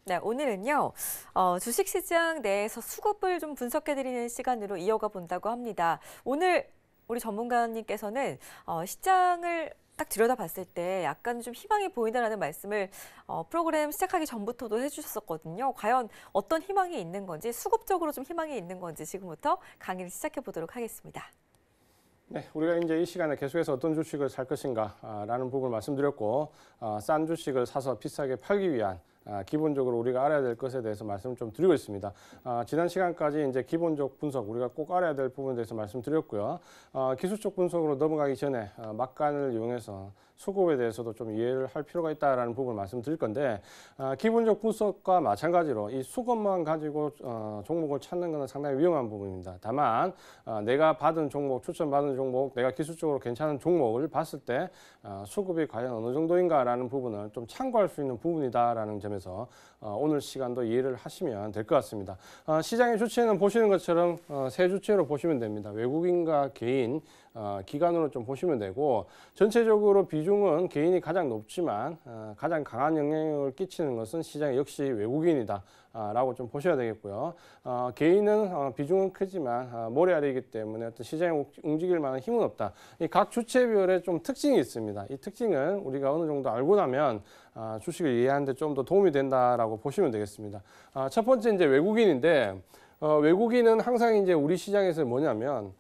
네, 오늘은요, 주식시장 내에서 수급을 좀 분석해드리는 시간으로 이어가 본다고 합니다. 오늘 우리 전문가님께서는 시장을 딱 들여다봤을 때 약간 좀 희망이 보인다라는 말씀을 프로그램 시작하기 전부터도 해주셨었거든요. 과연 어떤 희망이 있는 건지, 수급적으로 좀 희망이 있는 건지 지금부터 강의를 시작해 보도록 하겠습니다. 네, 우리가 이제 이 시간에 계속해서 어떤 주식을 살 것인가라는 부분을 말씀드렸고, 싼 주식을 사서 비싸게 팔기 위한 기본적으로 우리가 알아야 될 것에 대해서 말씀을 좀 드리고 있습니다. 지난 시간까지 이제 기본적 분석, 우리가 꼭 알아야 될 부분에 대해서 말씀드렸고요. 기술적 분석으로 넘어가기 전에 막간을 이용해서 수급에 대해서도 좀 이해를 할 필요가 있다라는 부분을 말씀드릴 건데, 기본적 분석과 마찬가지로 이 수급만 가지고 종목을 찾는 것은 상당히 위험한 부분입니다. 다만 내가 받은 종목, 추천받은 종목, 내가 기술적으로 괜찮은 종목을 봤을 때 수급이 과연 어느 정도인가라는 부분을 좀 참고할 수 있는 부분이다라는 점에서 오늘 시간도 이해를 하시면 될 것 같습니다. 시장의 주체는 보시는 것처럼 세 주체로 보시면 됩니다. 외국인과 개인, 기관으로 좀 보시면 되고, 전체적으로 비중은 개인이 가장 높지만 가장 강한 영향력을 끼치는 것은 시장 역시 외국인이다 라고 좀 보셔야 되겠고요. 개인은 비중은 크지만 모래알이기 때문에 어떤 시장에 움직일 만한 힘은 없다. 이 각 주체별의 좀 특징이 있습니다. 이 특징은 우리가 어느 정도 알고 나면 주식을 이해하는 데 좀 더 도움이 된다라고 보시면 되겠습니다. 첫 번째 이제 외국인인데, 외국인은 항상 이제 우리 시장에서 뭐냐면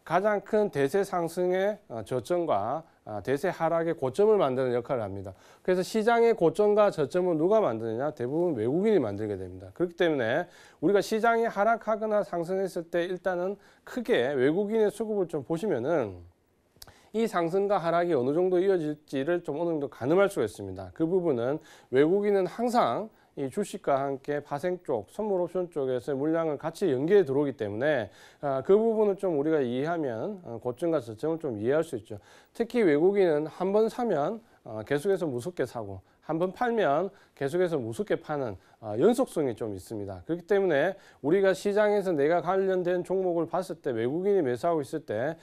가장 큰 대세 상승의 저점과 대세 하락의 고점을 만드는 역할을 합니다. 그래서 시장의 고점과 저점을 누가 만드느냐? 대부분 외국인이 만들게 됩니다. 그렇기 때문에 우리가 시장이 하락하거나 상승했을 때 일단은 크게 외국인의 수급을 좀 보시면은 이 상승과 하락이 어느 정도 이어질지를 좀 어느 정도 가늠할 수가 있습니다. 그 부분은 외국인은 항상 이 주식과 함께 파생 쪽, 선물 옵션 쪽에서 물량을 같이 연계해 들어오기 때문에 그 부분을 좀 우리가 이해하면 고점과 저점을 좀 이해할 수 있죠. 특히 외국인은 한 번 사면 계속해서 무섭게 사고, 한 번 팔면 계속해서 무섭게 파는 연속성이 좀 있습니다. 그렇기 때문에 우리가 시장에서 내가 관련된 종목을 봤을 때 외국인이 매수하고 있을 때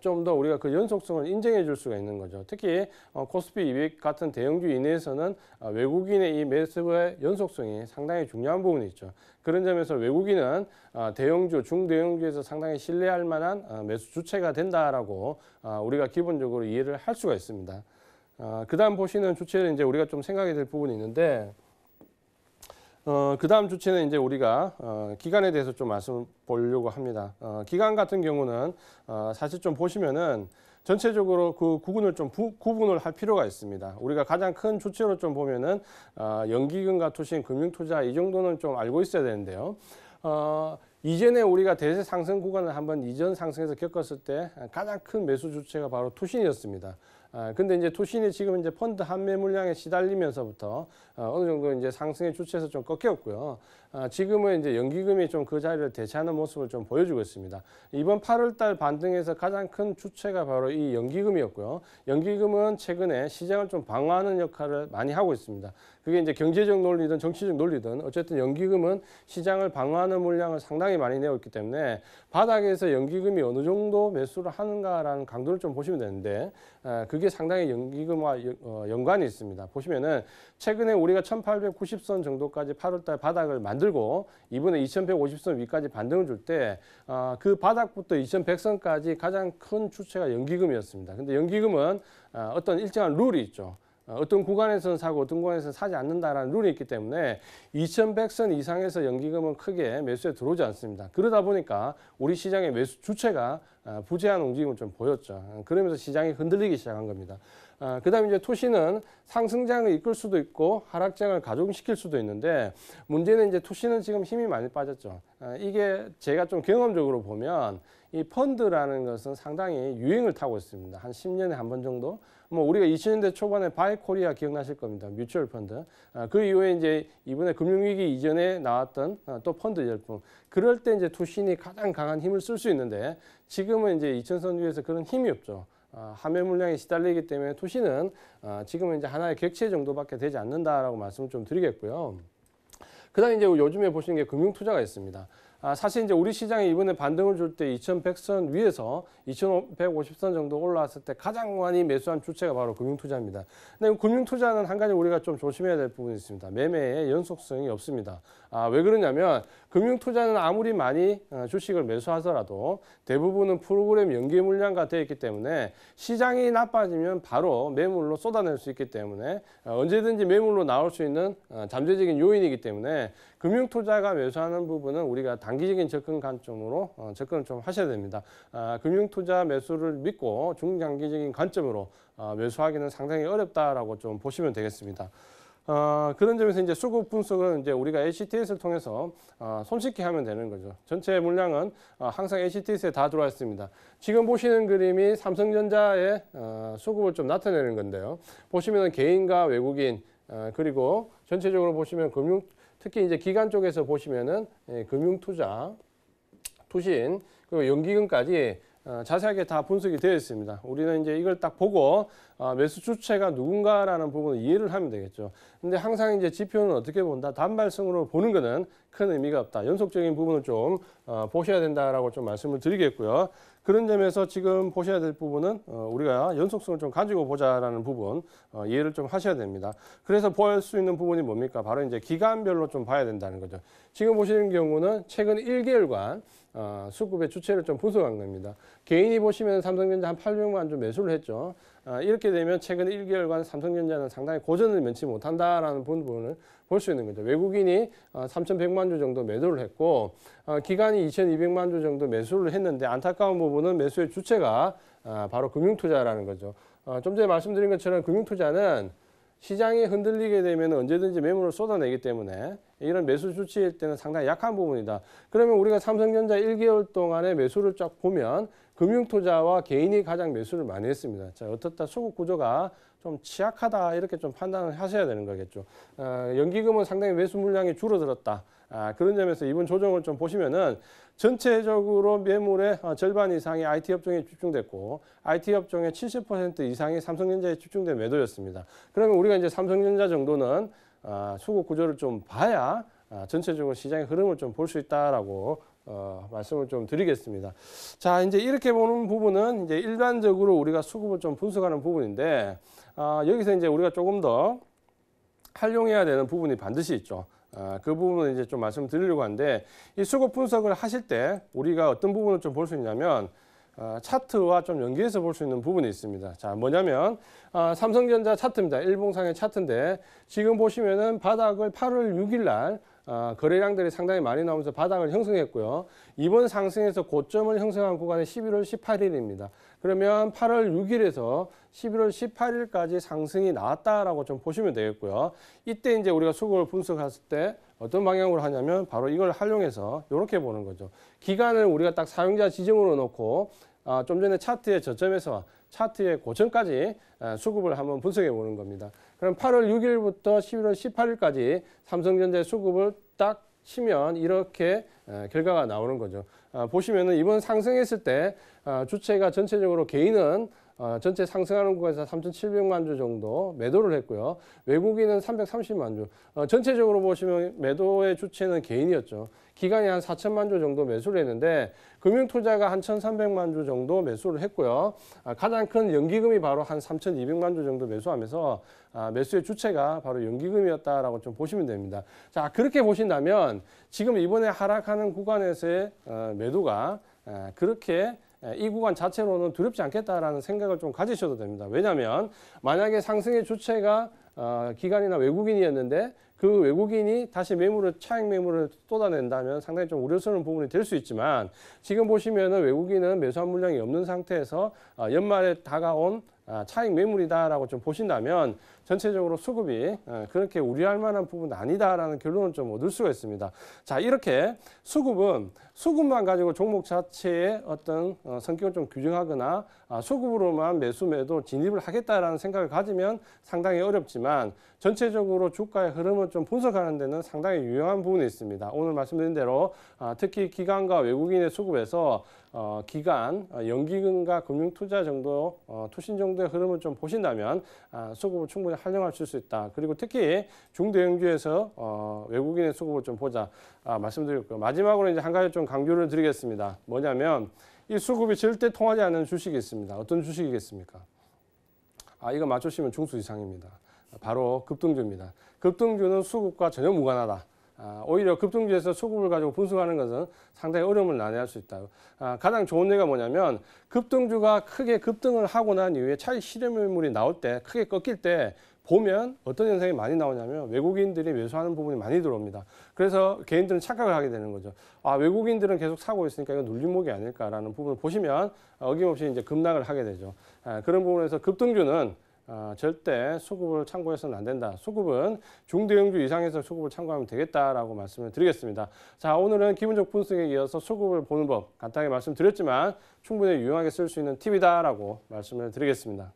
좀 더 우리가 그 연속성을 인정해 줄 수가 있는 거죠. 특히 코스피 200 같은 대형주 이내에서는 외국인의 이 매수의 연속성이 상당히 중요한 부분이 있죠. 그런 점에서 외국인은 대형주, 중대형주에서 상당히 신뢰할 만한 매수 주체가 된다라고 우리가 기본적으로 이해를 할 수가 있습니다. 그 다음 보시는 주체는 이제 우리가 좀 생각이 될 부분이 있는데, 그 다음 주체는 이제 우리가 기간에 대해서 좀 말씀 보려고 합니다. 기간 같은 경우는 사실 좀 보시면은 전체적으로 그 구분을 좀 구분을 할 필요가 있습니다. 우리가 가장 큰 주체로 좀 보면은 연기금과 투신, 금융투자 이 정도는 좀 알고 있어야 되는데요. 이전에 우리가 대세 상승 구간을 한번 이전 상승에서 겪었을 때 가장 큰 매수 주체가 바로 투신이었습니다. 근데 이제 투신이 지금 이제 펀드 환매 물량에 시달리면서부터 어느 정도 이제 상승의 주체에서 좀 꺾였고요. 지금은 이제 연기금이 좀 그 자리를 대체하는 모습을 좀 보여주고 있습니다. 이번 8월달 반등에서 가장 큰 주체가 바로 이 연기금이었고요. 연기금은 최근에 시장을 좀 방어하는 역할을 많이 하고 있습니다. 그게 이제 경제적 논리든 정치적 논리든 어쨌든 연기금은 시장을 방어하는 물량을 상당히 많이 내고 있기 때문에 바닥에서 연기금이 어느 정도 매수를 하는가라는 강도를 좀 보시면 되는데, 그게 상당히 연기금과 연관이 있습니다. 보시면은 최근에 우리가 1890선 정도까지 8월달 바닥을 만들고 이번에 2150선 위까지 반등을 줄 때 그 바닥부터 2100선까지 가장 큰 주체가 연기금이었습니다. 근데 연기금은 어떤 일정한 룰이 있죠. 어떤 구간에서는 사고 어떤 구간에서는 사지 않는다라는 룰이 있기 때문에 2100선 이상에서 연기금은 크게 매수에 들어오지 않습니다. 그러다 보니까 우리 시장의 매수 주체가 부재한 움직임을 좀 보였죠. 그러면서 시장이 흔들리기 시작한 겁니다. 그 다음에 이제 투신은 상승장을 이끌 수도 있고 하락장을 가중시킬 수도 있는데, 문제는 이제 투신은 지금 힘이 많이 빠졌죠. 이게 제가 좀 경험적으로 보면 이 펀드라는 것은 상당히 유행을 타고 있습니다. 한 10년에 한 번 정도. 뭐 우리가 2000년대 초반에 바이코리아 기억나실 겁니다. 뮤추얼 펀드. 그 이후에 이제 이번에 금융위기 이전에 나왔던 또 펀드 열풍. 그럴 때 이제 투신이 가장 강한 힘을 쓸 수 있는데, 지금은 이제 2000선 위에서 그런 힘이 없죠. 함유 물량에 시달리기 때문에 투신은 지금은 이제 하나의 객체 정도밖에 되지 않는다라고 말씀을 좀 드리겠고요. 그 다음에 이제 요즘에 보시는 게 금융투자가 있습니다. 사실 이제 우리 시장이 이번에 반등을 줄 때 2100선 위에서 2150선 정도 올라왔을 때 가장 많이 매수한 주체가 바로 금융투자입니다. 근데 금융투자는 한 가지 우리가 좀 조심해야 될 부분이 있습니다. 매매의 연속성이 없습니다. 왜 그러냐면 금융투자는 아무리 많이 주식을 매수하더라도 대부분은 프로그램 연계 물량과 되어 있기 때문에 시장이 나빠지면 바로 매물로 쏟아낼 수 있기 때문에 언제든지 매물로 나올 수 있는 잠재적인 요인이기 때문에 금융투자가 매수하는 부분은 우리가 단기적인 접근 관점으로 접근을 좀 하셔야 됩니다. 금융투자 매수를 믿고 중장기적인 관점으로 매수하기는 상당히 어렵다라고 좀 보시면 되겠습니다. 그런 점에서 이제 수급 분석은 이제 우리가 HTS를 통해서 손쉽게 하면 되는 거죠. 전체 물량은 항상 HTS에 다 들어와 있습니다. 지금 보시는 그림이 삼성전자의 수급을 좀 나타내는 건데요. 보시면 개인과 외국인 그리고 전체적으로 보시면 특히 이제 기관 쪽에서 보시면은 금융투자, 투신 그리고 연기금까지 자세하게 다 분석이 되어 있습니다. 우리는 이제 이걸 딱 보고 매수 주체가 누군가라는 부분을 이해를 하면 되겠죠. 근데 항상 이제 지표는 어떻게 본다? 단발성으로 보는 것은 큰 의미가 없다. 연속적인 부분을 좀 보셔야 된다라고 좀 말씀을 드리겠고요. 그런 점에서 지금 보셔야 될 부분은 우리가 연속성을 좀 가지고 보자라는 부분 이해를 좀 하셔야 됩니다. 그래서 볼 수 있는 부분이 뭡니까? 바로 이제 기간별로 좀 봐야 된다는 거죠. 지금 보시는 경우는 최근 1개월간 수급의 주체를 좀 분석한 겁니다. 개인이 보시면 삼성전자 한 800만 주 매수를 했죠. 이렇게 되면 최근 1개월간 삼성전자는 상당히 고전을 면치 못한다라는 부분을 볼 수 있는 거죠. 외국인이 3,100만 주 정도 매도를 했고 기관이 2,200만 주 정도 매수를 했는데 안타까운 부분은 매수의 주체가 바로 금융투자라는 거죠. 좀 전에 말씀드린 것처럼 금융투자는 시장이 흔들리게 되면 언제든지 매물을 쏟아내기 때문에 이런 매수 주치일 때는 상당히 약한 부분이다. 그러면 우리가 삼성전자 1개월 동안의 매수를 쫙 보면 금융투자와 개인이 가장 매수를 많이 했습니다. 자, 어떻다 수급 구조가 좀 취약하다 이렇게 좀 판단을 하셔야 되는 거겠죠. 연기금은 상당히 매수 물량이 줄어들었다. 그런 점에서 이번 조정을 좀 보시면은 전체적으로 매물의 절반 이상이 IT 업종에 집중됐고 IT 업종의 70% 이상이 삼성전자에 집중된 매도였습니다. 그러면 우리가 이제 삼성전자 정도는 수급 구조를 좀 봐야 전체적으로 시장의 흐름을 좀 볼 수 있다라고 말씀을 좀 드리겠습니다. 자, 이제 이렇게 보는 부분은 이제 일반적으로 우리가 수급을 좀 분석하는 부분인데 여기서 이제 우리가 조금 더 활용해야 되는 부분이 반드시 있죠. 그 부분을 이제 좀 말씀드리려고 하는데 이 수급 분석을 하실 때 우리가 어떤 부분을 좀 볼 수 있냐면 차트와 좀 연계해서 볼 수 있는 부분이 있습니다. 자, 뭐냐면 삼성전자 차트입니다. 일봉상의 차트인데 지금 보시면은 바닥을 8월 6일 날 거래량들이 상당히 많이 나오면서 바닥을 형성했고요. 이번 상승에서 고점을 형성한 구간이 11월 18일입니다. 그러면 8월 6일에서 11월 18일까지 상승이 나왔다라고 좀 보시면 되겠고요. 이때 이제 우리가 수급을 분석했을 때 어떤 방향으로 하냐면 바로 이걸 활용해서 이렇게 보는 거죠. 기간을 우리가 딱 사용자 지정으로 놓고 좀 전에 차트의 저점에서 차트의 고점까지 수급을 한번 분석해 보는 겁니다. 그럼 8월 6일부터 11월 18일까지 삼성전자의 수급을 딱 치면 이렇게 결과가 나오는 거죠. 보시면은 이번 상승했을 때 주체가 전체적으로 개인은 전체 상승하는 구간에서 3,700만 주 정도 매도를 했고요. 외국인은 330만 주. 전체적으로 보시면 매도의 주체는 개인이었죠. 기관이 한 4천만 주 정도 매수를 했는데 금융투자가 한 1,300만 주 정도 매수를 했고요. 가장 큰 연기금이 바로 한 3,200만 주 정도 매수하면서 매수의 주체가 바로 연기금이었다라고 좀 보시면 됩니다. 자, 그렇게 보신다면 지금 이번에 하락하는 구간에서의 매도가 그렇게 이 구간 자체로는 두렵지 않겠다라는 생각을 좀 가지셔도 됩니다. 왜냐하면 만약에 상승의 주체가 기관이나 외국인이었는데 그 외국인이 다시 차익 매물을 쏟아낸다면 상당히 좀 우려스러운 부분이 될 수 있지만 지금 보시면은 외국인은 매수한 물량이 없는 상태에서 연말에 다가온 차익 매물이다라고 좀 보신다면 전체적으로 수급이 그렇게 우려할 만한 부분은 아니다라는 결론을 좀 얻을 수가 있습니다. 자, 이렇게 수급만 가지고 종목 자체의 어떤 성격을 좀 규정하거나 수급으로만 매도 진입을 하겠다라는 생각을 가지면 상당히 어렵지만 전체적으로 주가의 흐름을 좀 분석하는 데는 상당히 유용한 부분이 있습니다. 오늘 말씀드린 대로 특히 기관과 외국인의 수급에서 기관, 연기금과 금융투자 정도, 투신 정도의 흐름을 좀 보신다면 수급을 충분히 활용하실 수 있다. 그리고 특히 중대형주에서 외국인의 수급을 좀 보자 말씀드렸고요. 마지막으로 이제 한 가지 좀 강조를 드리겠습니다. 뭐냐면 이 수급이 절대 통하지 않는 주식이 있습니다. 어떤 주식이겠습니까? 이거 맞추시면 중수 이상입니다. 바로 급등주입니다. 급등주는 수급과 전혀 무관하다. 오히려 급등주에서 수급을 가지고 분석하는 것은 상당히 어려움을 난해할 수 있다. 가장 좋은 예가 뭐냐면 급등주가 크게 급등을 하고 난 이후에 차익 실현물이 나올 때 크게 꺾일 때 보면 어떤 현상이 많이 나오냐면 외국인들이 매수하는 부분이 많이 들어옵니다. 그래서 개인들은 착각을 하게 되는 거죠. 외국인들은 계속 사고 있으니까 이거 눌림목이 아닐까라는 부분을 보시면 어김없이 이제 급락을 하게 되죠. 그런 부분에서 급등주는 절대 수급을 참고해서는 안 된다. 수급은 중대형주 이상에서 수급을 참고하면 되겠다라고 말씀을 드리겠습니다. 자, 오늘은 기본적 분석에 이어서 수급을 보는 법 간단하게 말씀드렸지만 충분히 유용하게 쓸 수 있는 팁이다라고 말씀을 드리겠습니다.